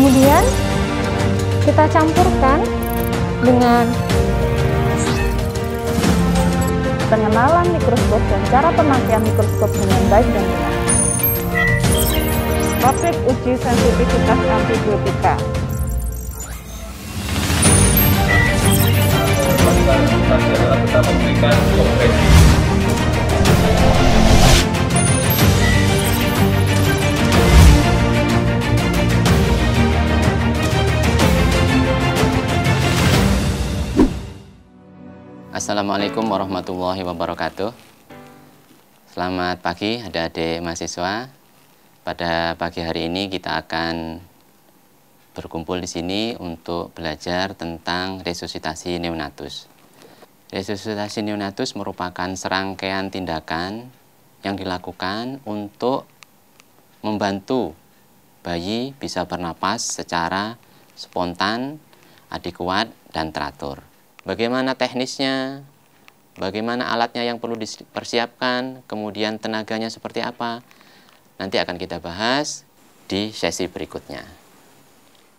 Kemudian kita campurkan dengan pengenalan mikroskop dan cara pemakaian mikroskop dengan baik dan benar. Topik uji sensitivitas antibiotika. Kita memberikan kompresi. Assalamualaikum warahmatullahi wabarakatuh. Selamat pagi adik-adik mahasiswa. Pada pagi hari ini kita akan berkumpul di sini untuk belajar tentang resusitasi neonatus. Resusitasi neonatus merupakan serangkaian tindakan yang dilakukan untuk membantu bayi bisa bernapas secara spontan, adekuat, dan teratur. Bagaimana teknisnya, bagaimana alatnya yang perlu dipersiapkan, kemudian tenaganya seperti apa, nanti akan kita bahas di sesi berikutnya.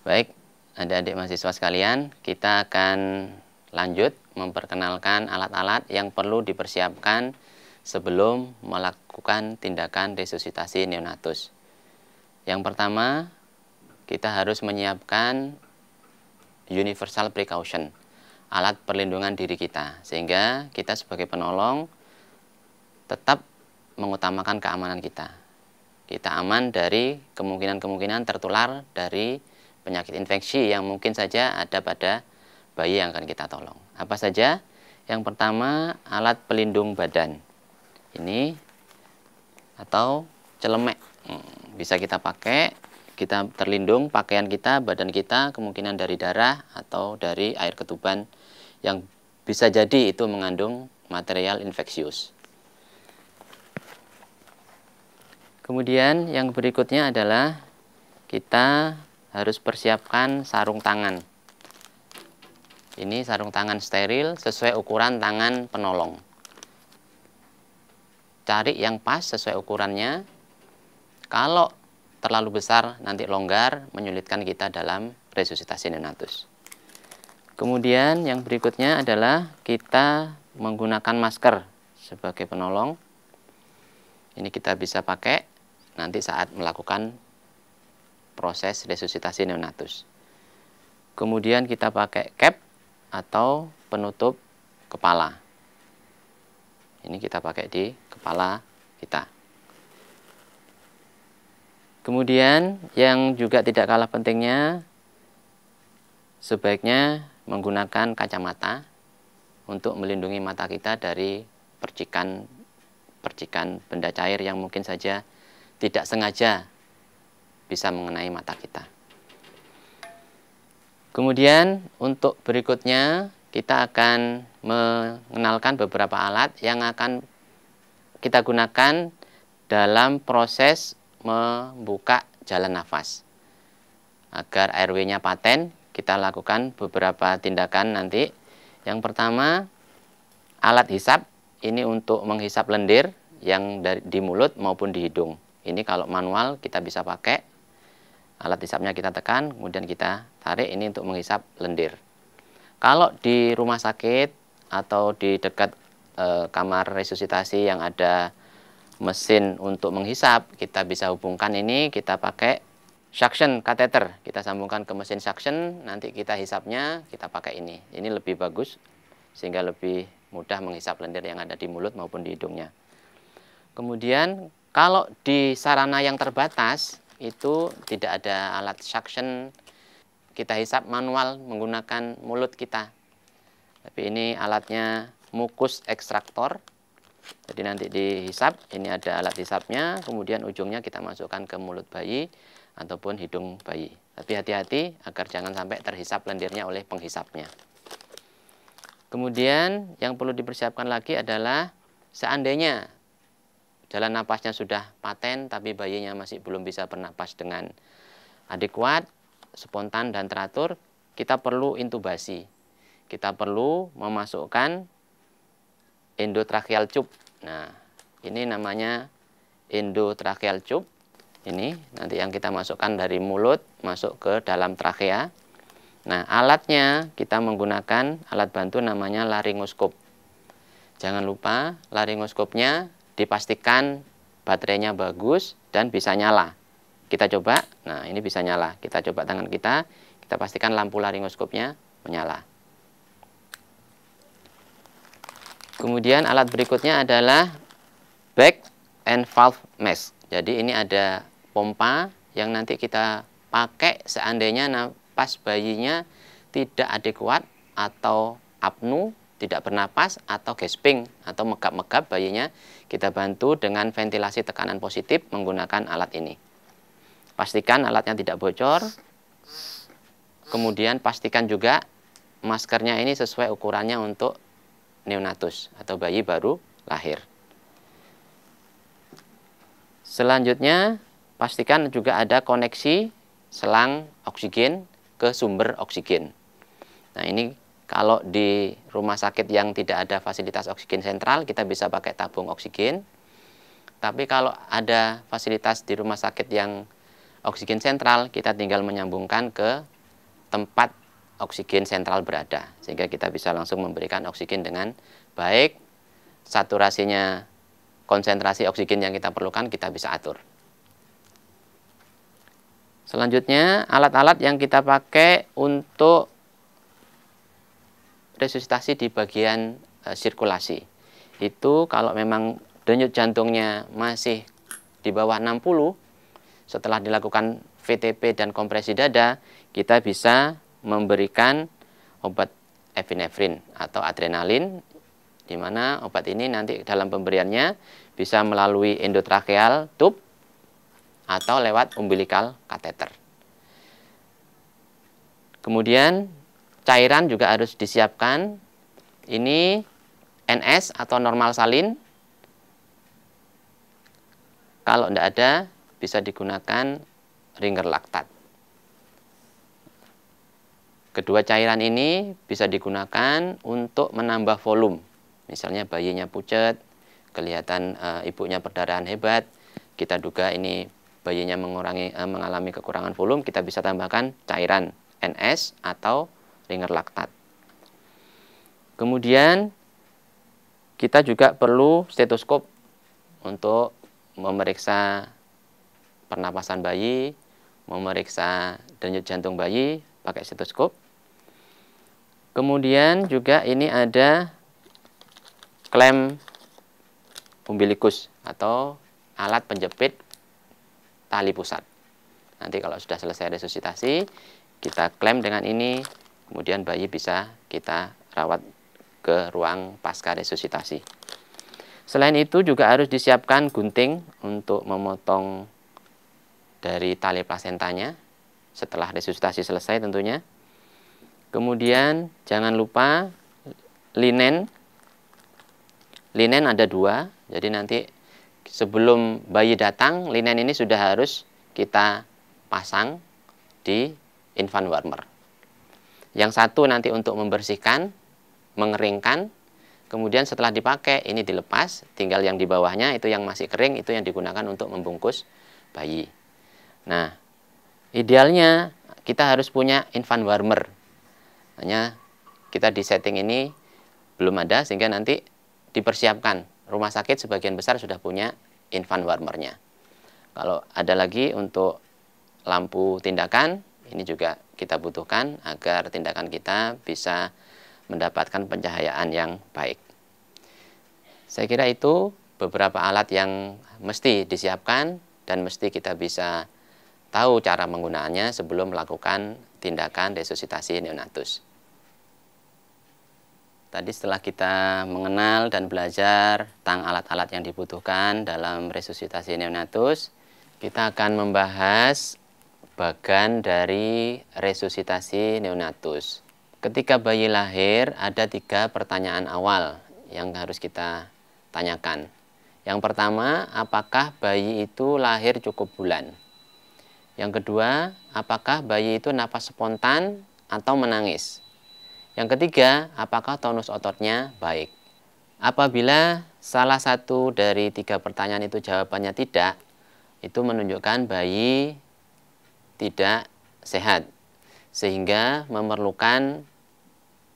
Baik, adik-adik mahasiswa sekalian, kita akan lanjut memperkenalkan alat-alat yang perlu dipersiapkan sebelum melakukan tindakan resusitasi neonatus. Yang pertama, kita harus menyiapkan universal precaution, alat perlindungan diri kita, sehingga kita sebagai penolong tetap mengutamakan keamanan kita. Kita aman dari kemungkinan-kemungkinan tertular dari penyakit infeksi yang mungkin saja ada pada bayi yang akan kita tolong. Apa saja? Yang pertama, alat pelindung badan. Ini atau celemek. Bisa kita pakai, kita terlindung pakaian kita, badan kita, kemungkinan dari darah atau dari air ketuban yang bisa jadi itu mengandung material infeksius. Kemudian yang berikutnya adalah kita harus persiapkan sarung tangan. Ini sarung tangan steril sesuai ukuran tangan penolong. Cari yang pas sesuai ukurannya. Kalau terlalu besar nanti longgar, menyulitkan kita dalam resusitasi neonatus. Kemudian yang berikutnya adalah kita menggunakan masker sebagai penolong. Ini kita bisa pakai nanti saat melakukan proses resusitasi neonatus. Kemudian kita pakai cap atau penutup kepala. Ini kita pakai di kepala kita. Kemudian yang juga tidak kalah pentingnya, sebaiknya menggunakan kacamata untuk melindungi mata kita dari percikan benda cair yang mungkin saja tidak sengaja bisa mengenai mata kita. Kemudian untuk berikutnya kita akan mengenalkan beberapa alat yang akan kita gunakan dalam proses membuka jalan nafas. Agar airway-nya paten, kita lakukan beberapa tindakan nanti. Yang pertama, alat hisap. Ini untuk menghisap lendir yang di mulut maupun di hidung. Ini kalau manual kita bisa pakai. Alat hisapnya kita tekan, kemudian kita tarik, ini untuk menghisap lendir. Kalau di rumah sakit atau di dekat kamar resusitasi yang ada mesin untuk menghisap, kita bisa hubungkan ini, kita pakai suction catheter, kita sambungkan ke mesin suction, nanti kita hisapnya, kita pakai ini. Ini lebih bagus, sehingga lebih mudah menghisap lendir yang ada di mulut maupun di hidungnya. Kemudian, kalau di sarana yang terbatas, itu tidak ada alat suction, kita hisap manual menggunakan mulut kita. Tapi ini alatnya mucus extractor. Jadi nanti dihisap, ini ada alat hisapnya, kemudian ujungnya kita masukkan ke mulut bayi ataupun hidung bayi. Tapi hati-hati agar jangan sampai terhisap lendirnya oleh penghisapnya. Kemudian yang perlu dipersiapkan lagi adalah seandainya jalan napasnya sudah paten tapi bayinya masih belum bisa bernapas dengan adekuat, spontan, dan teratur, kita perlu intubasi. Kita perlu memasukkan endotracheal tube. Nah, ini namanya endotracheal tube. Ini nanti yang kita masukkan dari mulut masuk ke dalam trakea. Nah, alatnya kita menggunakan alat bantu namanya laryngoskop. Jangan lupa laryngoskopnya dipastikan baterainya bagus dan bisa nyala. Kita coba, nah ini bisa nyala. Kita coba tangan kita pastikan lampu laryngoskopnya menyala. Kemudian alat berikutnya adalah bag and valve mesh. Jadi ini ada pompa yang nanti kita pakai seandainya napas bayinya tidak adekuat atau apnu, tidak bernapas atau gasping atau megap-megap bayinya, kita bantu dengan ventilasi tekanan positif menggunakan alat ini. Pastikan alatnya tidak bocor. Kemudian pastikan juga maskernya ini sesuai ukurannya untuk neonatus atau bayi baru lahir. Selanjutnya, pastikan juga ada koneksi selang oksigen ke sumber oksigen. Nah, ini kalau di rumah sakit yang tidak ada fasilitas oksigen sentral, kita bisa pakai tabung oksigen. Tapi kalau ada fasilitas di rumah sakit yang oksigen sentral, kita tinggal menyambungkan ke tempat oksigen sentral berada. Sehingga kita bisa langsung memberikan oksigen dengan baik. Saturasinya, konsentrasi oksigen yang kita perlukan, kita bisa atur. Selanjutnya, alat-alat yang kita pakai untuk resusitasi di bagian sirkulasi. Itu kalau memang denyut jantungnya masih di bawah 60, setelah dilakukan VTP dan kompresi dada, kita bisa memberikan obat epinefrin atau adrenalin, di mana obat ini nanti dalam pemberiannya bisa melalui endotracheal tube atau lewat umbilical catheter. Kemudian cairan juga harus disiapkan. Ini NS atau normal salin. Kalau tidak ada, bisa digunakan ringer laktat. Kedua cairan ini bisa digunakan untuk menambah volume. Misalnya bayinya pucat, kelihatan ibunya perdarahan hebat, kita duga ini bayinya mengalami kekurangan volume, kita bisa tambahkan cairan NS atau ringer laktat. Kemudian kita juga perlu stetoskop untuk memeriksa pernapasan bayi, memeriksa denyut jantung bayi pakai stetoskop. Kemudian juga ini ada klem umbilikus atau alat penjepit tali pusat. Nanti kalau sudah selesai resusitasi, kita klem dengan ini, kemudian bayi bisa kita rawat ke ruang pasca resusitasi. Selain itu juga harus disiapkan gunting untuk memotong dari tali plasentanya setelah resusitasi selesai tentunya. Kemudian jangan lupa linen. Linen ada 2, jadi nanti sebelum bayi datang, linen ini sudah harus kita pasang di infant warmer. Yang satu nanti untuk membersihkan, mengeringkan. Kemudian setelah dipakai ini dilepas, tinggal yang di bawahnya itu yang masih kering itu yang digunakan untuk membungkus bayi. Nah, idealnya kita harus punya infant warmer. Hanya kita di setting ini belum ada sehingga nanti dipersiapkan. Rumah sakit sebagian besar sudah punya infant warmernya. Kalau ada lagi untuk lampu tindakan, ini juga kita butuhkan agar tindakan kita bisa mendapatkan pencahayaan yang baik. Saya kira itu beberapa alat yang mesti disiapkan dan mesti kita bisa tahu cara penggunaannya sebelum melakukan tindakan resusitasi neonatus. Tadi setelah kita mengenal dan belajar tentang alat-alat yang dibutuhkan dalam resusitasi neonatus, kita akan membahas bagian dari resusitasi neonatus. Ketika bayi lahir, ada 3 pertanyaan awal yang harus kita tanyakan. Yang pertama, apakah bayi itu lahir cukup bulan? Yang kedua, apakah bayi itu napas spontan atau menangis? Yang ketiga, apakah tonus ototnya baik? Apabila salah satu dari 3 pertanyaan itu jawabannya tidak, itu menunjukkan bayi tidak sehat, sehingga memerlukan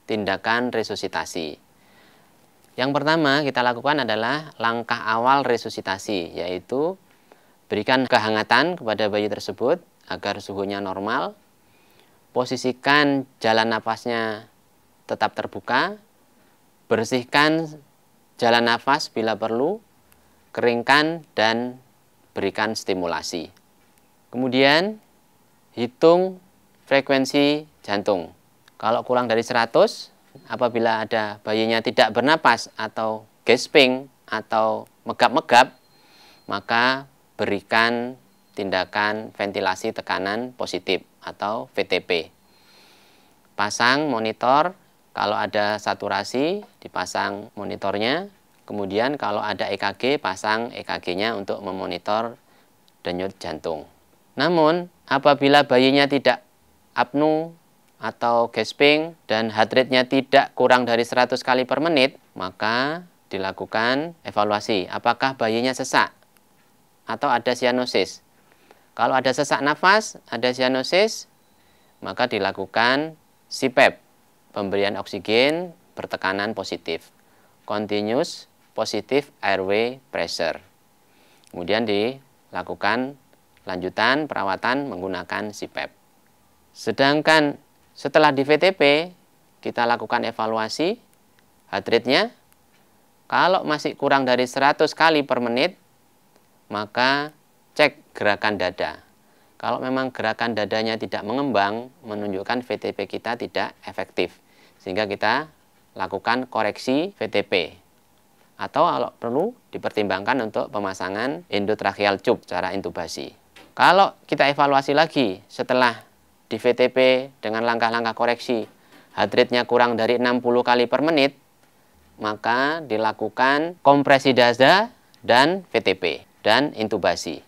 tindakan resusitasi. Yang pertama kita lakukan adalah langkah awal resusitasi, yaitu berikan kehangatan kepada bayi tersebut agar suhunya normal, posisikan jalan nafasnya tetap terbuka, bersihkan jalan nafas bila perlu, keringkan dan berikan stimulasi. Kemudian hitung frekuensi jantung. Kalau kurang dari 100, apabila ada bayinya tidak bernapas atau gasping atau megap-megap, maka berikan tindakan ventilasi tekanan positif atau VTP. Pasang monitor, kalau ada saturasi dipasang monitornya. Kemudian kalau ada EKG, pasang EKG-nya untuk memonitor denyut jantung. Namun apabila bayinya tidak apnu atau gasping dan heart rate-nya tidak kurang dari 100 kali per menit, maka dilakukan evaluasi apakah bayinya sesak atau ada sianosis. Kalau ada sesak nafas, ada sianosis, maka dilakukan CPAP, pemberian oksigen bertekanan positif, continuous positive airway pressure. Kemudian dilakukan lanjutan perawatan menggunakan CPAP. Sedangkan setelah di VTP, kita lakukan evaluasi heart rate-nya. Kalau masih kurang dari 100 kali per menit, maka cek gerakan dada. Kalau memang gerakan dadanya tidak mengembang, menunjukkan VTP kita tidak efektif. Sehingga kita lakukan koreksi VTP. Atau kalau perlu dipertimbangkan untuk pemasangan endotracheal tube secara intubasi. Kalau kita evaluasi lagi setelah di VTP dengan langkah-langkah koreksi, heart rate-nya kurang dari 60 kali per menit, maka dilakukan kompresi dada dan VTP dan intubasi.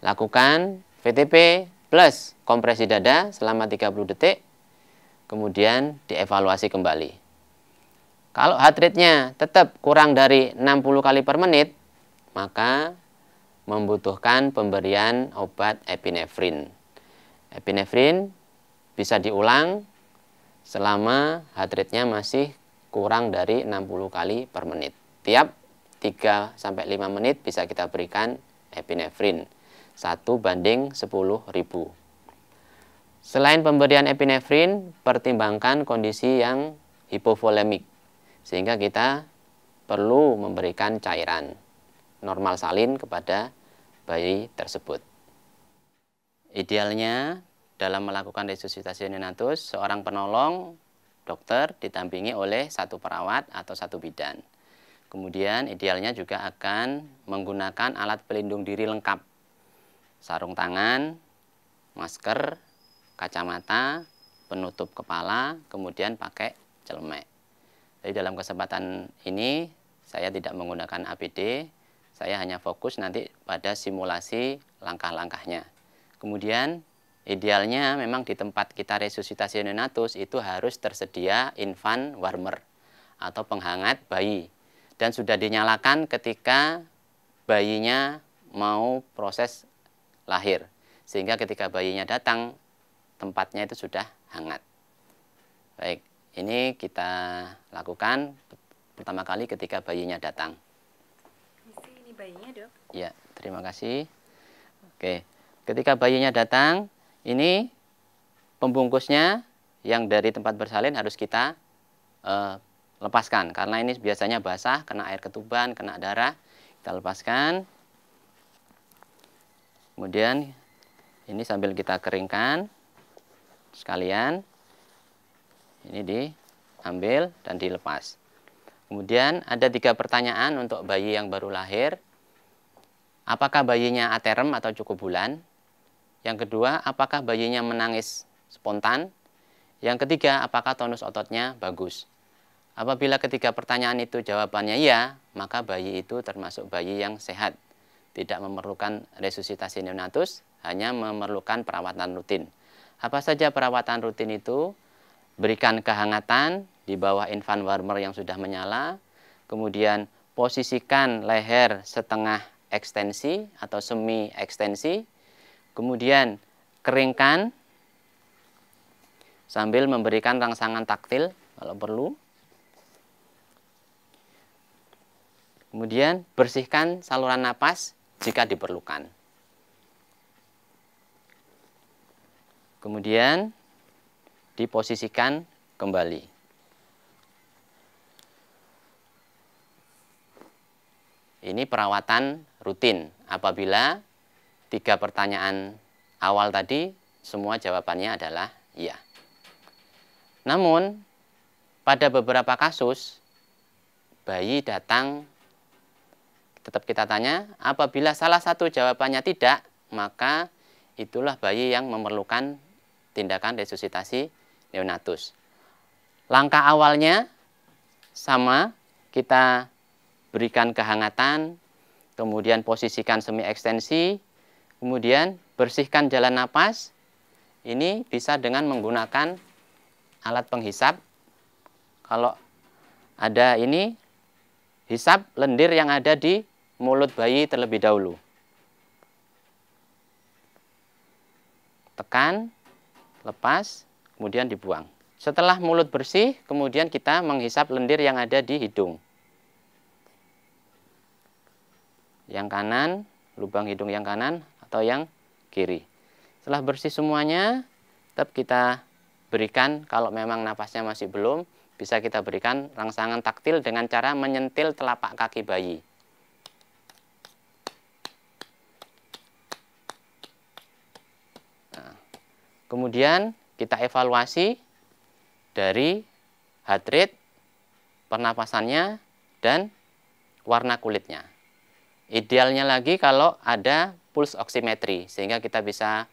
Lakukan VTP plus kompresi dada selama 30 detik, kemudian dievaluasi kembali. Kalau heart rate-nya tetap kurang dari 60 kali per menit, maka membutuhkan pemberian obat epinefrin. Epinefrin bisa diulang selama heart rate-nya masih kurang dari 60 kali per menit. Tiap 3-5 menit bisa kita berikan epinefrin. 1:10.000. Selain pemberian epinefrin, pertimbangkan kondisi yang hipovolemik. Sehingga kita perlu memberikan cairan normal salin kepada bayi tersebut. Idealnya dalam melakukan resusitasi neonatus, seorang penolong dokter didampingi oleh 1 perawat atau 1 bidan. Kemudian idealnya juga akan menggunakan alat pelindung diri lengkap. Sarung tangan, masker, kacamata, penutup kepala, kemudian pakai celemek. Jadi dalam kesempatan ini saya tidak menggunakan APD, saya hanya fokus nanti pada simulasi langkah-langkahnya. Kemudian idealnya memang di tempat kita resusitasi neonatus itu harus tersedia infant warmer atau penghangat bayi. Dan sudah dinyalakan ketika bayinya mau proses lahir. Sehingga ketika bayinya datang, tempatnya itu sudah hangat. Baik. Ini kita lakukan pertama kali ketika bayinya datang. Ini bayinya, Dok. Ya, terima kasih. Oke, ketika bayinya datang, ini pembungkusnya yang dari tempat bersalin harus kita lepaskan. Karena ini biasanya basah, kena air ketuban, kena darah. Kita lepaskan. Kemudian ini sambil kita keringkan sekalian. Ini diambil dan dilepas. Kemudian ada 3 pertanyaan untuk bayi yang baru lahir. Apakah bayinya aterem atau cukup bulan? Yang kedua, apakah bayinya menangis spontan? Yang ketiga, apakah tonus ototnya bagus? Apabila ketiga pertanyaan itu jawabannya iya, maka bayi itu termasuk bayi yang sehat. Tidak memerlukan resusitasi neonatus, hanya memerlukan perawatan rutin. Apa saja perawatan rutin itu? Berikan kehangatan di bawah infant warmer yang sudah menyala, kemudian posisikan leher setengah ekstensi atau semi ekstensi, kemudian keringkan sambil memberikan rangsangan taktil kalau perlu. Kemudian bersihkan saluran napas jika diperlukan. Kemudian diposisikan kembali. Ini perawatan rutin apabila 3 pertanyaan awal tadi semua jawabannya adalah iya. Namun pada beberapa kasus bayi datang, tetap kita tanya, apabila salah satu jawabannya tidak, maka itulah bayi yang memerlukan tindakan resusitasi neonatus. Langkah awalnya sama, kita berikan kehangatan, kemudian posisikan semi ekstensi, kemudian bersihkan jalan napas. Ini bisa dengan menggunakan alat penghisap. Kalau ada ini, hisap lendir yang ada di mulut bayi terlebih dahulu. Tekan, lepas, kemudian dibuang. Setelah mulut bersih, kemudian kita menghisap lendir yang ada di hidung. Yang kanan, lubang hidung yang kanan atau yang kiri. Setelah bersih semuanya, tetap kita berikan, kalau memang napasnya masih belum, bisa kita berikan rangsangan taktil dengan cara menyentil telapak kaki bayi. Nah, kemudian kita evaluasi dari heart rate, pernapasannya, dan warna kulitnya. Idealnya lagi kalau ada pulse oximetry, sehingga kita bisa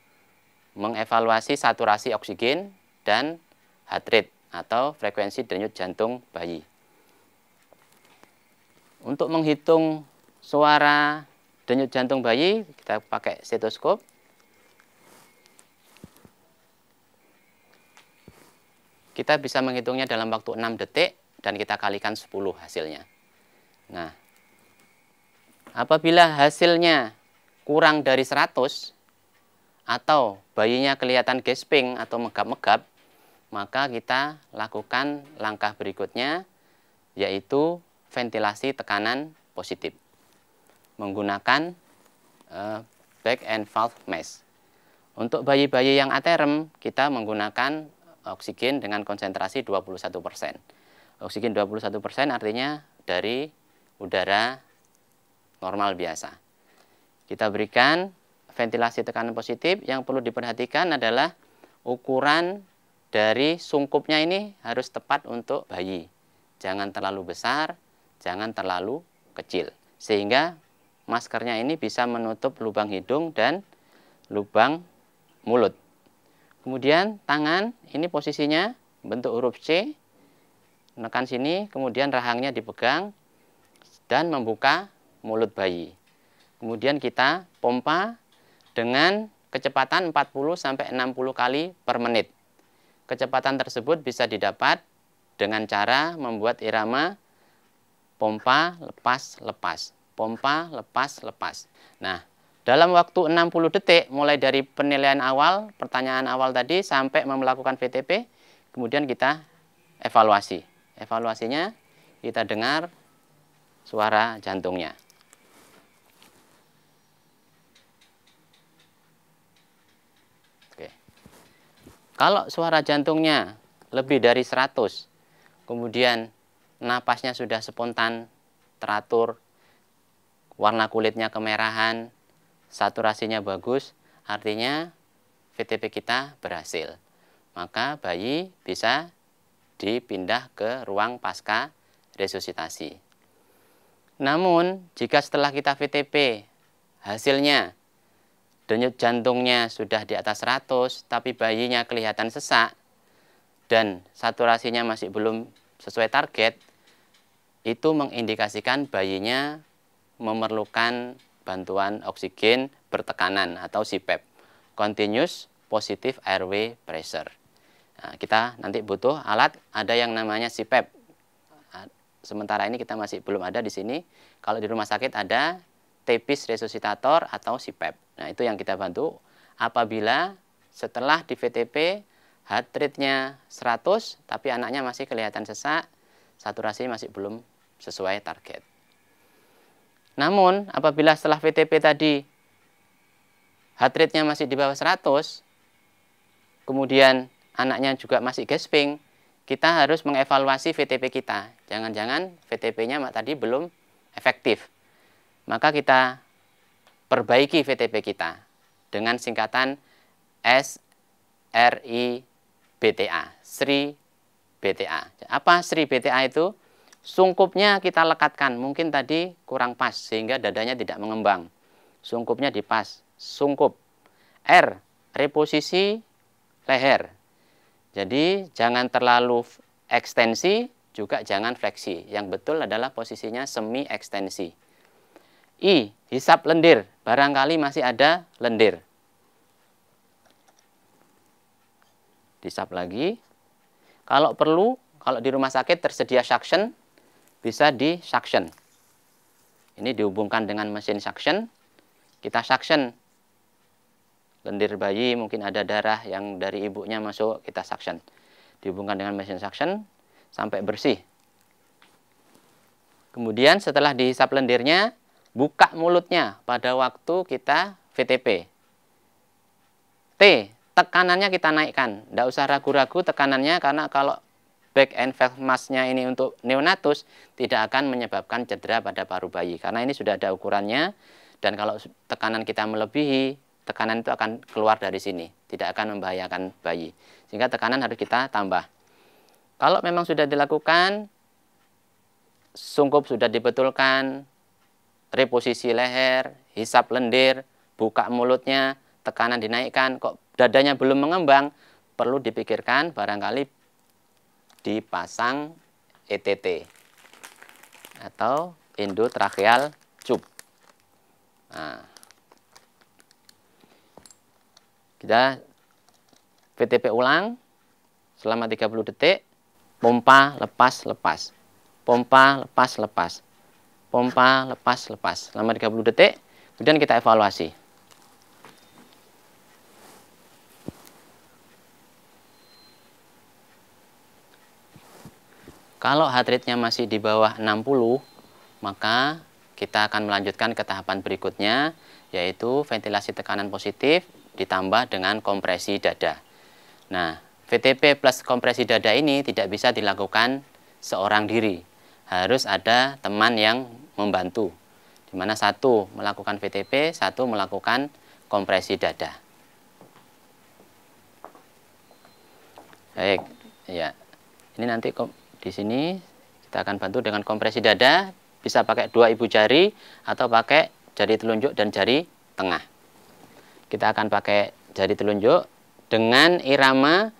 mengevaluasi saturasi oksigen dan heart rate atau frekuensi denyut jantung bayi. Untuk menghitung suara denyut jantung bayi, kita pakai stetoskop. Kita bisa menghitungnya dalam waktu 6 detik dan kita kalikan 10 hasilnya. Nah, apabila hasilnya kurang dari 100 atau bayinya kelihatan gasping atau megap-megap, maka kita lakukan langkah berikutnya, yaitu ventilasi tekanan positif menggunakan back and valve mask. Untuk bayi-bayi yang aterem, kita menggunakan oksigen dengan konsentrasi 21%. Oksigen 21% artinya dari udara normal biasa. Kita berikan ventilasi tekanan positif. Yang perlu diperhatikan adalah ukuran dari sungkupnya ini harus tepat untuk bayi. Jangan terlalu besar, jangan terlalu kecil. Sehingga maskernya ini bisa menutup lubang hidung dan lubang mulut. Kemudian tangan, ini posisinya bentuk huruf C. Menekan sini, kemudian rahangnya dipegang dan membuka mulut bayi. Kemudian kita pompa dengan kecepatan 40-60 kali per menit. Kecepatan tersebut bisa didapat dengan cara membuat irama pompa lepas-lepas. Pompa lepas-lepas. Nah, dalam waktu 60 detik, mulai dari penilaian awal, pertanyaan awal tadi, sampai melakukan VTP, kemudian kita evaluasi. Evaluasinya, kita dengar suara jantungnya. Oke. Kalau suara jantungnya lebih dari 100, kemudian napasnya sudah spontan, teratur, warna kulitnya kemerahan, saturasinya bagus, artinya VTP kita berhasil. Maka bayi bisa dipindah ke ruang pasca resusitasi. Namun, jika setelah kita VTP, hasilnya denyut jantungnya sudah di atas 100, tapi bayinya kelihatan sesak, dan saturasinya masih belum sesuai target, itu mengindikasikan bayinya memerlukan bantuan oksigen bertekanan atau CPAP, Continuous Positive Airway Pressure. Nah, kita nanti butuh alat, ada yang namanya CPAP. Sementara ini kita masih belum ada di sini. Kalau di rumah sakit ada, TEPIS resusitator atau CPAP. Nah, itu yang kita bantu apabila setelah di VTP heart rate-nya 100 tapi anaknya masih kelihatan sesak, saturasi masih belum sesuai target. Namun apabila setelah VTP tadi heart rate-nya masih di bawah 100, kemudian anaknya juga masih gasping, kita harus mengevaluasi VTP kita. Jangan-jangan VTP-nya tadi belum efektif. Maka kita perbaiki VTP kita dengan singkatan SRI-BTA, SRI-BTA. Apa SRI-BTA itu? Sungkupnya kita lekatkan, mungkin tadi kurang pas sehingga dadanya tidak mengembang. Sungkupnya dipas, sungkup. R, reposisi leher. Jadi jangan terlalu ekstensi, juga jangan fleksi. Yang betul adalah posisinya semi ekstensi. I, hisap lendir. Barangkali masih ada lendir. Disap lagi. Kalau perlu, kalau di rumah sakit tersedia suction, bisa di suction. Ini dihubungkan dengan mesin suction. Kita suction. Lendir bayi, mungkin ada darah yang dari ibunya masuk, kita suction. Dihubungkan dengan mesin suction sampai bersih. Kemudian setelah dihisap lendirnya, buka mulutnya pada waktu kita VTP. T, tekanannya kita naikkan. Tidak usah ragu-ragu tekanannya, karena kalau back and valve mask-nya ini untuk neonatus, tidak akan menyebabkan cedera pada paru bayi. Karena ini sudah ada ukurannya, dan kalau tekanan kita melebihi, tekanan itu akan keluar dari sini. Tidak akan membahayakan bayi. Sehingga tekanan harus kita tambah. Kalau memang sudah dilakukan, sungkup sudah dibetulkan, reposisi leher, hisap lendir, buka mulutnya, tekanan dinaikkan, kok dadanya belum mengembang, perlu dipikirkan barangkali dipasang ETT atau endotracheal tube. Nah, kita VTP ulang selama 30 detik, pompa lepas-lepas, pompa lepas-lepas, pompa lepas-lepas selama 30 detik, kemudian kita evaluasi. Kalau heart rate-nya masih di bawah 60, maka kita akan melanjutkan ke tahapan berikutnya, yaitu ventilasi tekanan positif ditambah dengan kompresi dada. Nah, VTP plus kompresi dada ini tidak bisa dilakukan seorang diri. Harus ada teman yang membantu, di mana satu melakukan VTP, satu melakukan kompresi dada. Baik, ya. Ini nanti di sini kita akan bantu dengan kompresi dada, bisa pakai 2 ibu jari atau pakai jari telunjuk dan jari tengah. Kita akan pakai jari telunjuk dengan irama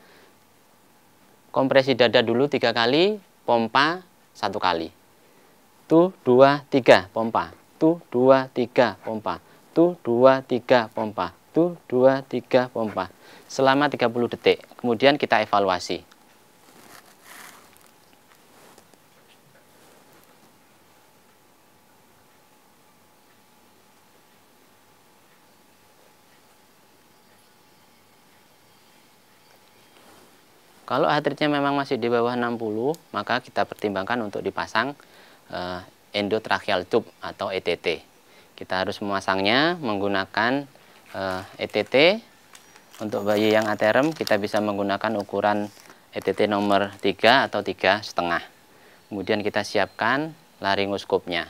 kompresi dada dulu 3 kali, pompa 1 kali. Tuh 2 3 pompa, tuh 2 3 pompa, tuh 2 3 pompa, tuh 2 3 pompa selama 30 detik. Kemudian kita evaluasi. Kalau heart rate-nya memang masih di bawah 60, maka kita pertimbangkan untuk dipasang endotracheal tube atau ETT. Kita harus memasangnya menggunakan ETT. Untuk bayi yang aterem, kita bisa menggunakan ukuran ETT nomor 3 atau 3,5. Kemudian kita siapkan laryngoskopnya.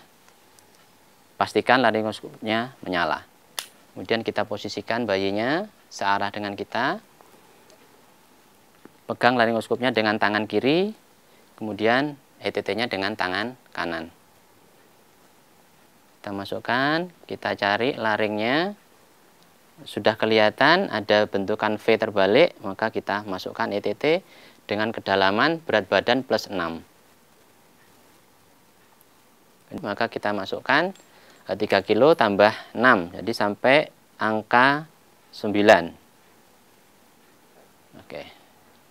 Pastikan laryngoskopnya menyala. Kemudian kita posisikan bayinya searah dengan kita. Pegang laryngoskopnya dengan tangan kiri, kemudian ETT-nya dengan tangan kanan. Kita masukkan, kita cari laringnya. Sudah kelihatan ada bentukan V terbalik, maka kita masukkan ETT dengan kedalaman berat badan plus 6. Maka kita masukkan 3 kilo tambah 6, jadi sampai angka 9. Oke.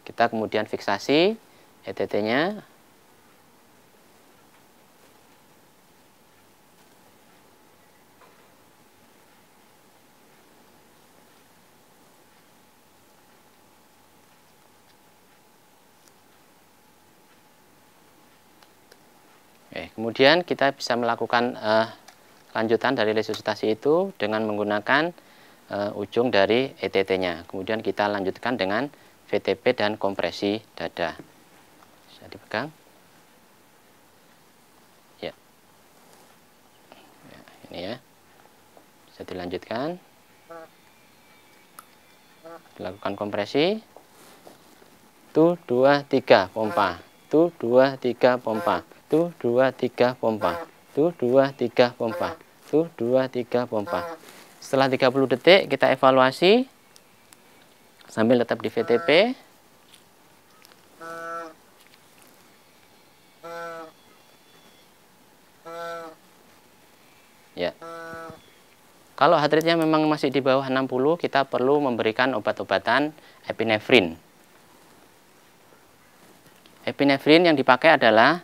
Kita kemudian fiksasi ETT-nya. kemudian kita bisa melakukan lanjutan dari resusitasi itu dengan menggunakan ujung dari ETT-nya. Kemudian kita lanjutkan dengan VTP dan kompresi dada. Bisa dipegang. Ya. Ini ya. Bisa dilanjutkan. Dilakukan kompresi. 1, 2, 3 pompa. 1, 2, 3 pompa. 1, 2, 3 pompa. 1, 2, 3 pompa. 1, 2, 3 pompa. Setelah 30 detik kita evaluasi sambil tetap di VTP. Ya. Kalau heart rate-nya memang masih di bawah 60, kita perlu memberikan obat-obatan epinefrin. Epinefrin yang dipakai adalah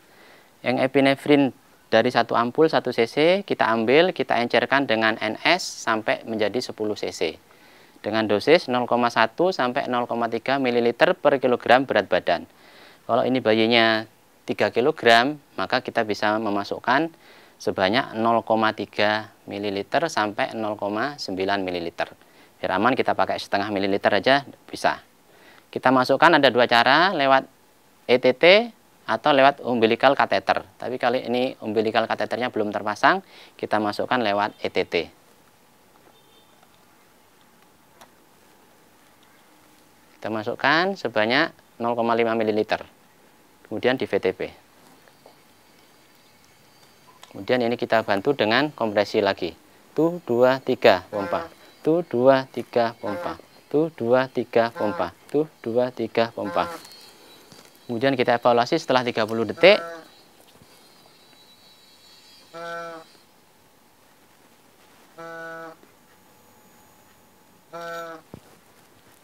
yang epinefrin dari 1 ampul 1 cc kita ambil, kita encerkan dengan NS sampai menjadi 10 cc. Dengan dosis 0,1 sampai 0,3 ml per kilogram berat badan. Kalau ini bayinya 3 kg, maka kita bisa memasukkan sebanyak 0,3 ml sampai 0,9 ml. Biar aman kita pakai setengah mililiter aja bisa. Kita masukkan ada 2 cara, lewat ETT atau lewat umbilical catheter. Tapi kali ini umbilical catheternya belum terpasang, kita masukkan lewat ETT. Kita masukkan sebanyak 0,5 ml. Kemudian di VTP. Kemudian ini kita bantu dengan kompresi lagi. 1, 2, 3 pompa. 1, 2, 3 pompa. 1, 2, 3 pompa. 1, 2, 3 pompa. Kemudian kita evaluasi setelah 30 detik.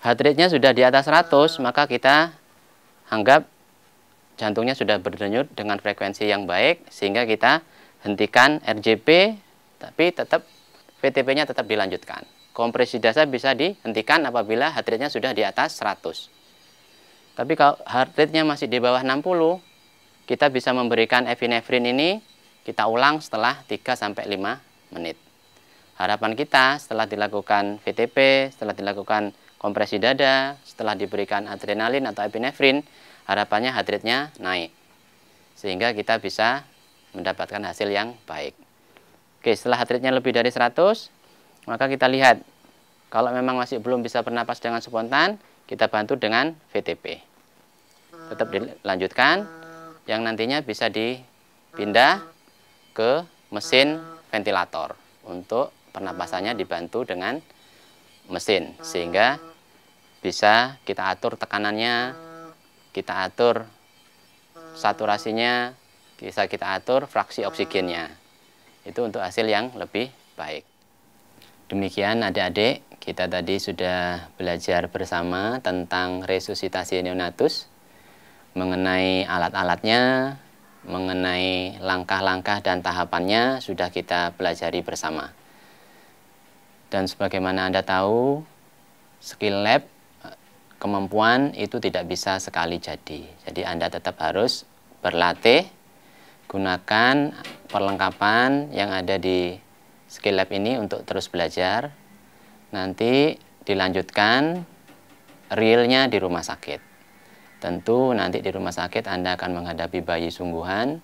Heart rate-nya sudah di atas 100, maka kita anggap jantungnya sudah berdenyut dengan frekuensi yang baik, sehingga kita hentikan RJP, tapi tetap VTP-nya tetap dilanjutkan. Kompresi dada bisa dihentikan apabila heart rate-nya sudah di atas 100. Tapi kalau heart rate-nya masih di bawah 60, kita bisa memberikan epinefrin ini, kita ulang setelah 3-5 menit. Harapan kita setelah dilakukan VTP, setelah dilakukan kompresi dada, setelah diberikan adrenalin atau epinefrin, harapannya heart rate-nya naik. Sehingga kita bisa mendapatkan hasil yang baik. Oke, setelah heart rate-nya lebih dari 100, maka kita lihat, kalau memang masih belum bisa bernapas dengan spontan, kita bantu dengan VTP. Tetap dilanjutkan, yang nantinya bisa dipindah ke mesin ventilator untuk pernapasannya dibantu dengan mesin, sehingga bisa kita atur tekanannya, kita atur saturasinya, bisa kita atur fraksi oksigennya. Itu untuk hasil yang lebih baik. Demikian adik-adik, kita tadi sudah belajar bersama tentang resusitasi neonatus, mengenai alat-alatnya, mengenai langkah-langkah dan tahapannya sudah kita pelajari bersama. Dan sebagaimana Anda tahu, skill lab, kemampuan itu tidak bisa sekali jadi. Jadi Anda tetap harus berlatih, gunakan perlengkapan yang ada di skill lab ini untuk terus belajar. Nanti dilanjutkan realnya di rumah sakit. Tentu nanti di rumah sakit Anda akan menghadapi bayi sungguhan,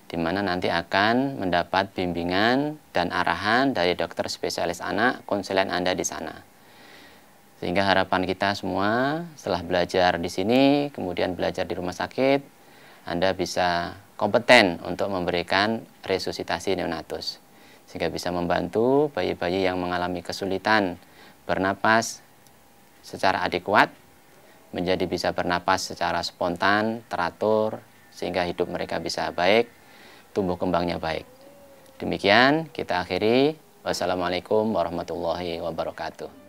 di mana nanti akan mendapat bimbingan dan arahan dari dokter spesialis anak, konselor Anda di sana. Sehingga harapan kita semua setelah belajar di sini, kemudian belajar di rumah sakit, Anda bisa kompeten untuk memberikan resusitasi neonatus. Sehingga bisa membantu bayi-bayi yang mengalami kesulitan bernapas secara adekuat, menjadi bisa bernapas secara spontan, teratur, sehingga hidup mereka bisa baik, tumbuh kembangnya baik. Demikian kita akhiri. Wassalamualaikum warahmatullahi wabarakatuh.